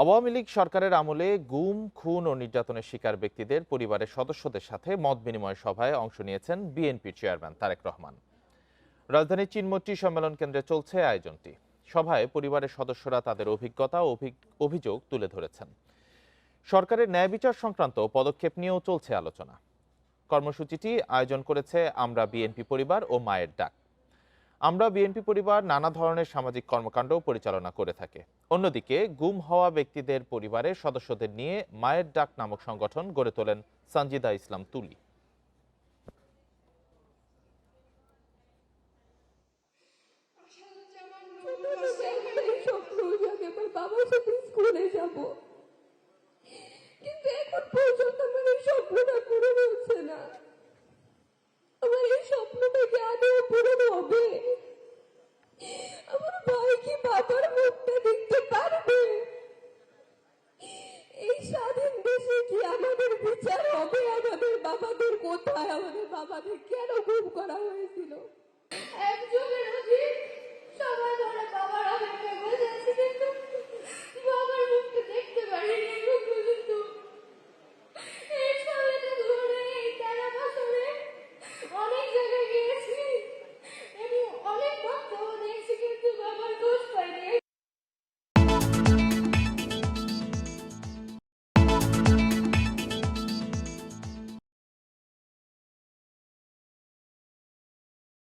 আওয়ামী লীগ সরকারের আমলে গুম, খুন ও নির্যাতনের শিকার ব্যক্তিদের পরিবারের সদস্যদের সাথে মত বিনিময় সভায় অংশ নিয়েছেন বিএনপির চেয়ারম্যান তারেক রহমান। রাজধানীর চিনমোট্টি সম্মেলন কেন্দ্রে চলছে আয়োজনটি। সভায় পরিবারের সদস্যরা তাদের অভিজ্ঞতা ও অভিযোগ তুলে ধরেছেন। সরকারের ন্যায় বিচার সংক্রান্ত পদক্ষেপ নিয়েও চলছে আলোচনা। কর্মসূচিটি আয়োজন করেছে আমরা বিএনপি পরিবার ও মায়ের ডাক। আমরা বিএনপি পরিবার নানা ধরনের সামাজিক কর্মকাণ্ড পরিচালনা করে থাকে। অন্যদিকে গুম হওয়া ব্যক্তিদের পরিবারের সদস্যদের নিয়ে মায়ের ডাক নামক সংগঠন গড়ে তোলেন সানজিদা ইসলাম তুলি। কিন্তু এখন পর্যন্ত আমার এই স্বপ্নটা পূরণ হচ্ছে না। আমার এই স্বপ্নটা কি আদৌ পূরণ হবে? আমার ভাই কি বাবার মুখটা দেখতে পারবে? এই স্বাধীন দেশে কি আমাদের বিচার হবে? আমাদের বাবাদের কোথায়? আমাদের বাবাদের কেন গুম করা হয়েছিল?